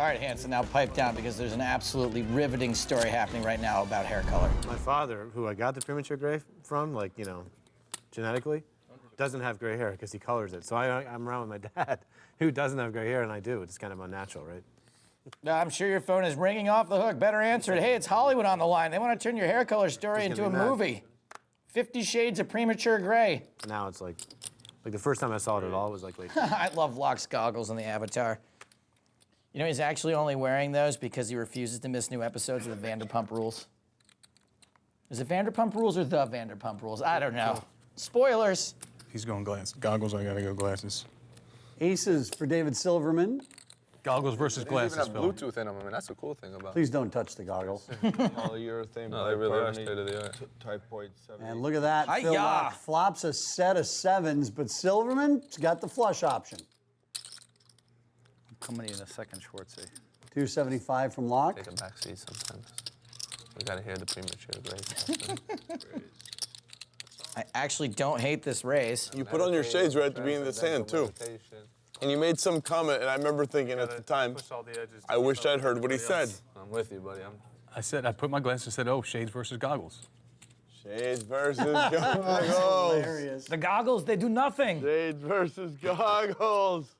All right, Hanson, now pipe down because there's an absolutely riveting story happening right now about hair color. My father, who I got the premature gray from, like, you know, genetically, doesn't have gray hair because he colors it. So I'm around with my dad, who doesn't have gray hair, and I do. It's kind of unnatural, right? I'm sure your phone is ringing off the hook. Better answer it. Hey, it's Hollywood on the line. They want to turn your hair color story into a movie. 50 Shades of Premature Gray. Now it's like the first time I saw it at all was like late. I love Laak's goggles in the Avatar. You know, he's actually only wearing those because he refuses to miss new episodes of the Vanderpump Rules. Is it Vanderpump Rules or the Vanderpump Rules? I don't know. Spoilers. He's going glasses. Goggles, I gotta go glasses. Aces for David Silverman. Goggles versus glasses, They even have Phil. Bluetooth in them. I mean, that's a cool thing about Please don't touch the goggles. Polyurethane. No, they really are state of the art. Typoid 7. And look at that. Phil Hi-ya. Laak flops a set of 7s, but Silverman's got the flush option. Coming in a second, Schwartzy. 275 from Laak. Take a back seat sometimes. We gotta hear the premature gray. I actually don't hate this raise. You put on your shades right at the beginning of this hand, too. And you made some comment, and I remember thinking at the time, I wished I'd heard what he said. I'm with you, buddy. I put my glasses and said, oh, shades versus goggles. Shades versus goggles. Hilarious. The goggles, they do nothing. Shades versus goggles.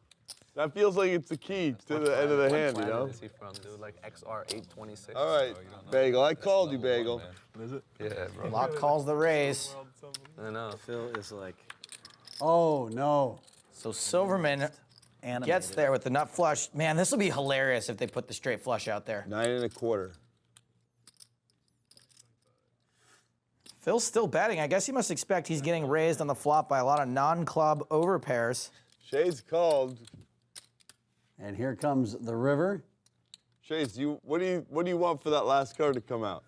That feels like it's the key to the end of the hand, you know? What is he from, dude? Like XR826? All right, Bagel. I called you, Bagel. Is it? Yeah, bro. Laak calls the raise. I know. Phil is like, Oh, no. So Silverman gets there with the nut flush. Man, this will be hilarious if they put the straight flush out there. 9 1/4. Phil's still betting. I guess he must expect he's getting raised on the flop by a lot of non-club overpairs. Shades called. And here comes the river. Shades, what do you want for that last card to come out?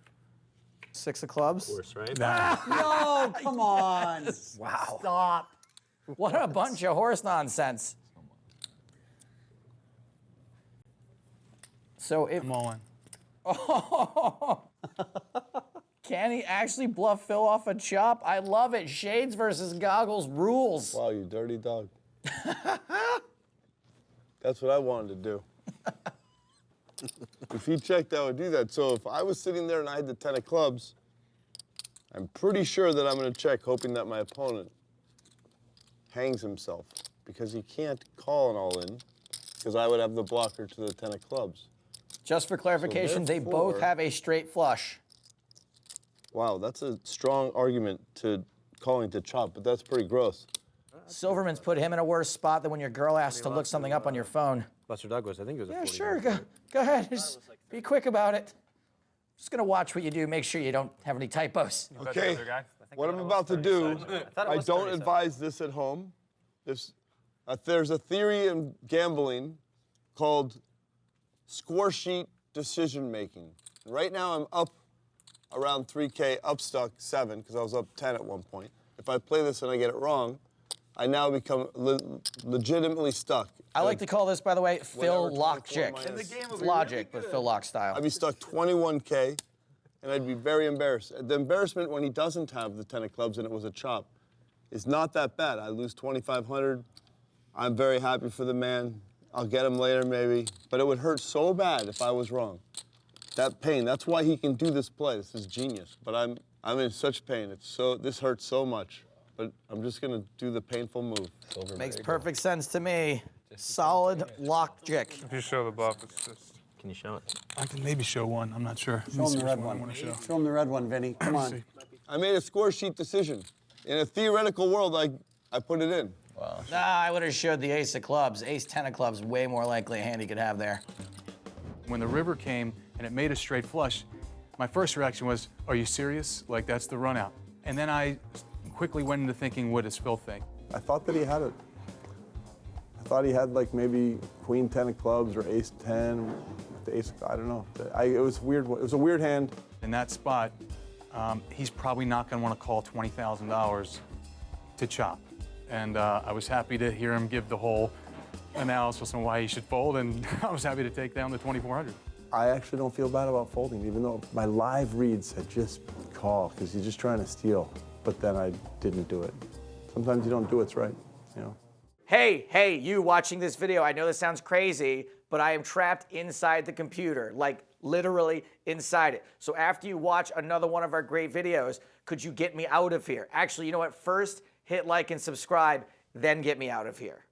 6 of clubs. worse, right? No, come on. Wow. Stop. What a bunch of horse nonsense. So if I'm all in. Oh, can he actually bluff Phil off a chop? I love it. Shades versus goggles rules. Wow, you dirty dog. That's what I wanted to do. If he checked, I would do that. So if I was sitting there and I had the 10 of clubs, I'm pretty sure that I'm going to check, hoping that my opponent hangs himself, because he can't call an all-in, because I would have the blocker to the 10 of clubs. Just for clarification, they both have a straight flush. Wow, that's a strong argument to calling to chop, but that's pretty gross. Silverman's put him in a worse spot than when your girl asks to look something up on your phone. Buster Douglas, I think it was a Yeah, 40. sure. Go ahead. Just be quick about it. Just going to watch what you do. Make sure you don't have any typos. Okay, what I'm about to do, I don't advise this at home. There's a theory in gambling called score sheet decision making. Right now I'm up around 3K, up stuck 7, because I was up 10 at one point. If I play this and I get it wrong, I now become legitimately stuck. I like to call this, by the way, Phil Whatever, Logic. 24 minus- It's logic, but Phil Lock style. I'd be stuck 21K, and I'd be very embarrassed. The embarrassment when he doesn't have the 10 of clubs and it was a chop is not that bad. I lose 2,500. I'm very happy for the man. I'll get him later maybe, but it would hurt so bad if I was wrong. That pain, that's why he can do this play. This is genius, but I'm in such pain. This hurts so much, but I'm just gonna do the painful move. Makes perfect sense to me. Solid logic. If you show the bluff, it's just... Can you show it? I can maybe show one. I'm not sure. Show him the red one. I want to show. Show him the red one, Vinny. Come on. I made a score sheet decision. In a theoretical world, I put it in. Nah, I would have showed the ace of clubs. Ace 10 of clubs, way more likely a hand he could have there. When the river came and it made a straight flush, my first reaction was, are you serious? Like, that's the run out. And then I quickly went into thinking, what does Phil think? I thought that he had it. I thought he had like maybe queen 10 of clubs or ace 10 with the ace of, I don't know. It was weird. It was a weird hand. In that spot, he's probably not going to want to call $20,000 to chop. And I was happy to hear him give the whole analysis on why he should fold, and I was happy to take down the 2,400. I actually don't feel bad about folding, even though my live reads had just call, because you're just trying to steal. But then I didn't do it. Sometimes you don't do what's right, you know. Hey, you watching this video, I know this sounds crazy, but I am trapped inside the computer, like literally inside it. So after you watch another one of our great videos, could you get me out of here? Actually, you know what? First, hit like and subscribe, then get me out of here.